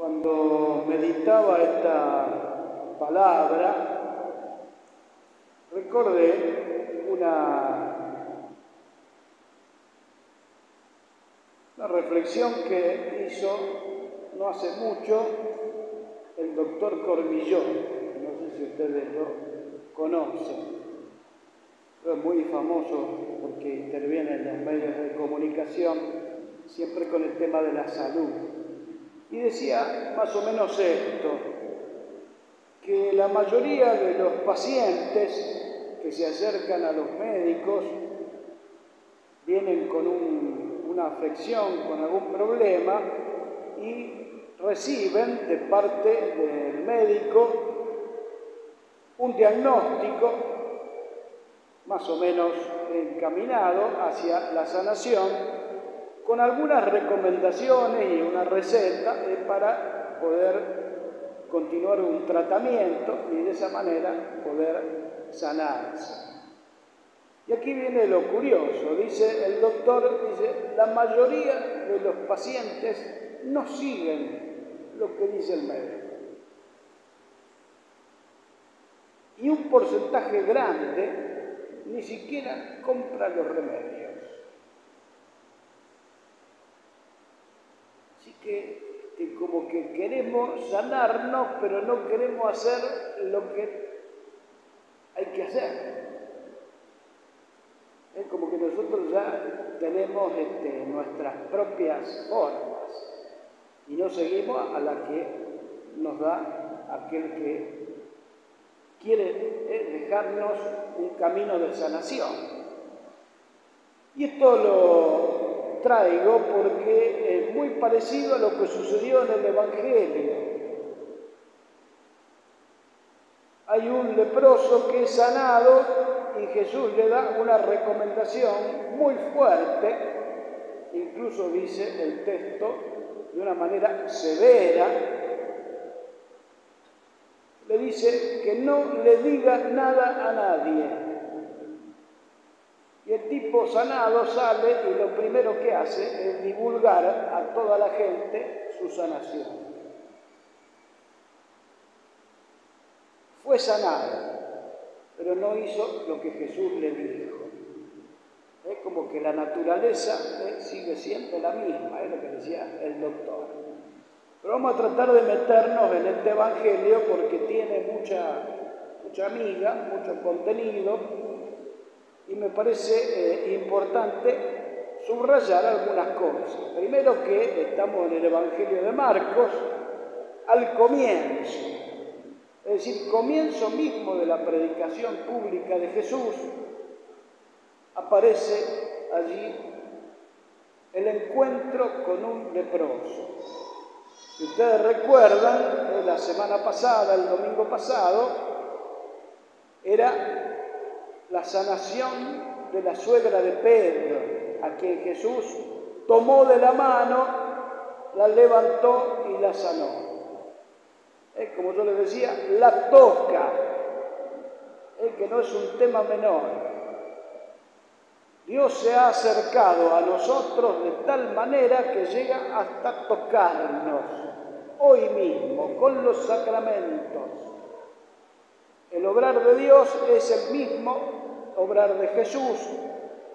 Cuando meditaba esta palabra, recordé una reflexión que hizo no hace mucho el doctor Cormillot. No sé si ustedes lo conocen, pero es muy famoso porque interviene en los medios de comunicación siempre con el tema de la salud. Y decía más o menos esto, que la mayoría de los pacientes que se acercan a los médicos vienen con una afección, con algún problema y reciben de parte del médico un diagnóstico más o menos encaminado hacia la sanación, con algunas recomendaciones y una receta para poder continuar un tratamiento y de esa manera poder sanarse. Y aquí viene lo curioso, dice el doctor, la mayoría de los pacientes no siguen lo que dice el médico. Y un porcentaje grande ni siquiera compra los remedios. Así que como que queremos sanarnos, pero no queremos hacer lo que hay que hacer. Es como que nosotros ya tenemos nuestras propias formas y no seguimos a la que nos da aquel que quiere dejarnos un camino de sanación. Y esto lo traigo porque es muy parecido a lo que sucedió en el Evangelio. Hay un leproso que es sanado y Jesús le da una recomendación muy fuerte, incluso dice el texto de una manera severa, le dice que no le diga nada a nadie. Y el tipo sanado sale y lo primero que hace es divulgar a toda la gente su sanación. Fue sanado, pero no hizo lo que Jesús le dijo. Es como que la naturaleza sigue siendo la misma, es lo que decía el doctor. Pero vamos a tratar de meternos en este Evangelio porque tiene mucha miga, mucho contenido, y me parece importante subrayar algunas cosas. Primero que estamos en el Evangelio de Marcos, al comienzo. Es decir, comienzo mismo de la predicación pública de Jesús, aparece allí el encuentro con un leproso. Si ustedes recuerdan, la semana pasada, el domingo pasado, era la sanación de la suegra de Pedro, a quien Jesús tomó de la mano, la levantó y la sanó. Como yo les decía, la toca, que no es un tema menor. Dios se ha acercado a nosotros de tal manera que llega hasta tocarnos, hoy mismo, con los sacramentos. El obrar de Dios es el mismo obrar de Jesús,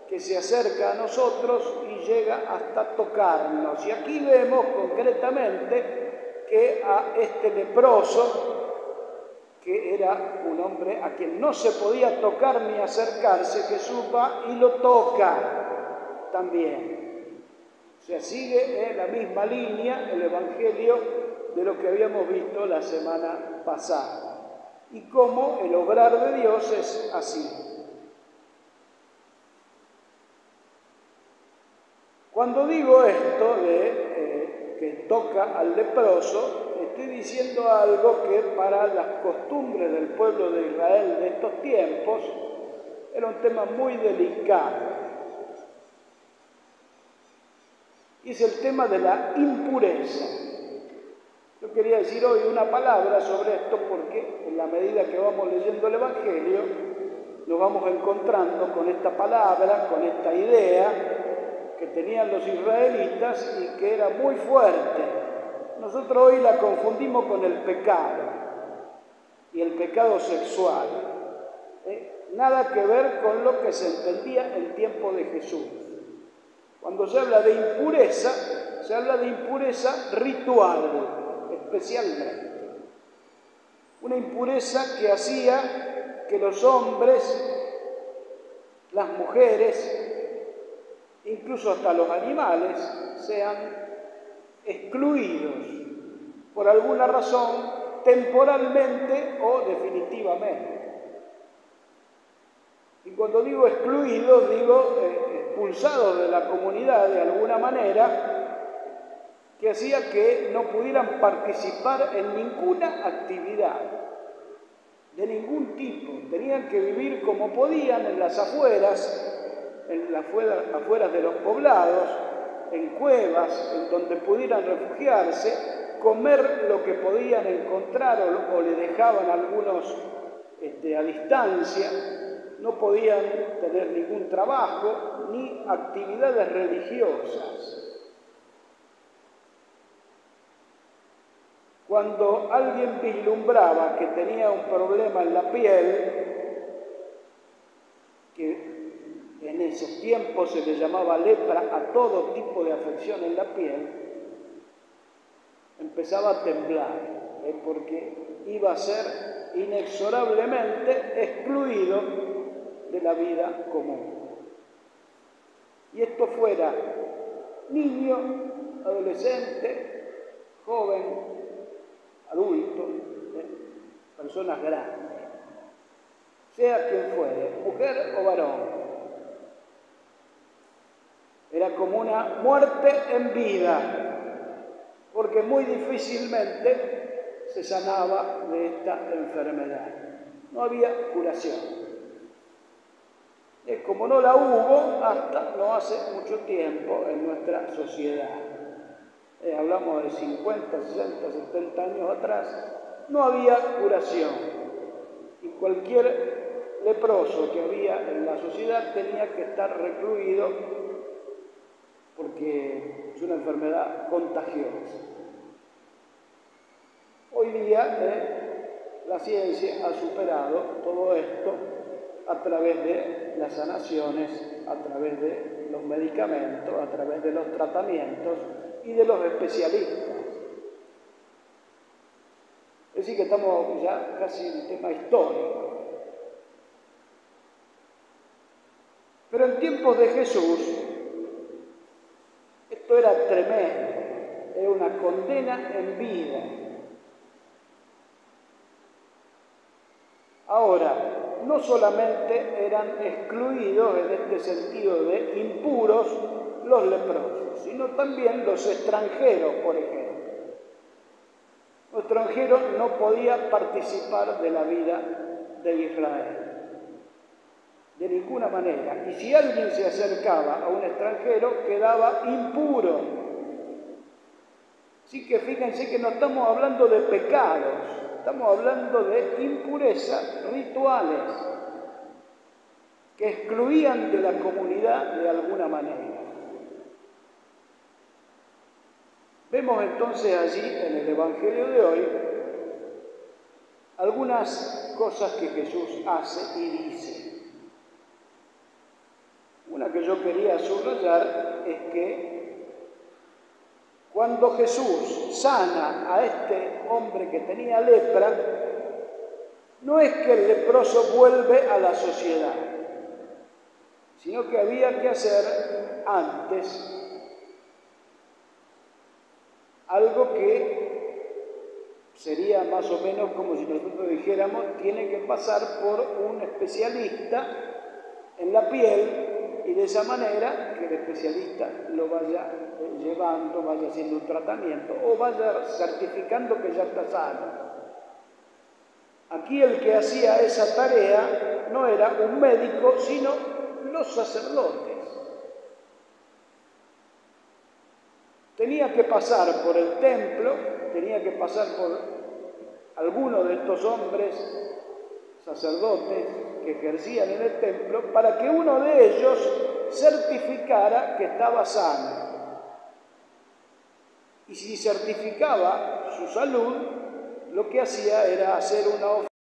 que se acerca a nosotros y llega hasta tocarnos. Y aquí vemos concretamente que a este leproso, que era un hombre a quien no se podía tocar ni acercarse, Jesús va y lo toca también. O sea, sigue la misma línea el Evangelio de lo que habíamos visto la semana pasada. Y cómo el obrar de Dios es así. Cuando digo esto de que toca al leproso, estoy diciendo algo que para las costumbres del pueblo de Israel de estos tiempos era un tema muy delicado. Y es el tema de la impureza. Yo quería decir hoy una palabra sobre esto porque en la medida que vamos leyendo el Evangelio nos vamos encontrando con esta palabra, con esta idea que tenían los israelitas y que era muy fuerte. nosotros hoy la confundimos con el pecado y el pecado sexual. Nada que ver con lo que se entendía en tiempo de Jesús. Cuando se habla de impureza, se habla de impureza ritual, especialmente. Una impureza que hacía que los hombres, las mujeres, incluso hasta los animales, sean excluidos por alguna razón, temporalmente o definitivamente. Y cuando digo excluidos, digo expulsados de la comunidad de alguna manera, que hacía que no pudieran participar en ninguna actividad, de ningún tipo. Tenían que vivir como podían en las afueras, afueras de los poblados, en cuevas, en donde pudieran refugiarse, comer lo que podían encontrar o le dejaban algunos a distancia. No podían tener ningún trabajo ni actividades religiosas. Cuando alguien vislumbraba que tenía un problema en la piel, que en esos tiempos se le llamaba lepra a todo tipo de afección en la piel, empezaba a temblar, porque iba a ser inexorablemente excluido de la vida común. Y esto fuera niño, adolescente, joven, adulto, personas grandes, sea quien fuere, mujer o varón. Era como una muerte en vida, porque muy difícilmente se sanaba de esta enfermedad. No había curación. Como no la hubo hasta no hace mucho tiempo en nuestra sociedad. Hablamos de 50, 60, 70 años atrás, no había curación. Y cualquier leproso que había en la sociedad tenía que estar recluido porque es una enfermedad contagiosa. Hoy día la ciencia ha superado todo esto a través de las sanaciones, a través de los medicamentos, a través de los tratamientos y de los especialistas. Es decir, que estamos ya casi en un tema histórico. Pero en tiempos de Jesús, esto era tremendo, era una condena en vida. Ahora, no solamente eran excluidos en este sentido de impuros los leprosos, sino también los extranjeros, por ejemplo. Un extranjero no podía participar de la vida de Israel, de ninguna manera. Y si alguien se acercaba a un extranjero, quedaba impuro. Así que fíjense que no estamos hablando de pecados, estamos hablando de impurezas rituales que excluían de la comunidad de alguna manera. Vemos entonces allí en el Evangelio de hoy algunas cosas que Jesús hace y dice. Una que yo quería subrayar es que cuando Jesús sana a este hombre que tenía lepra, no es que el leproso vuelve a la sociedad, sino que había que hacer antes algo que sería más o menos como si nosotros dijéramos, tiene que pasar por un especialista en la piel y de esa manera que el especialista lo vaya llevando, vaya haciendo un tratamiento o vaya certificando que ya está sano. Aquí el que hacía esa tarea no era un médico, sino los sacerdotes. Tenía que pasar por el templo, tenía que pasar por alguno de estos hombres sacerdotes que ejercían en el templo para que uno de ellos certificara que estaba sano. Y si certificaba su salud, lo que hacía era hacer una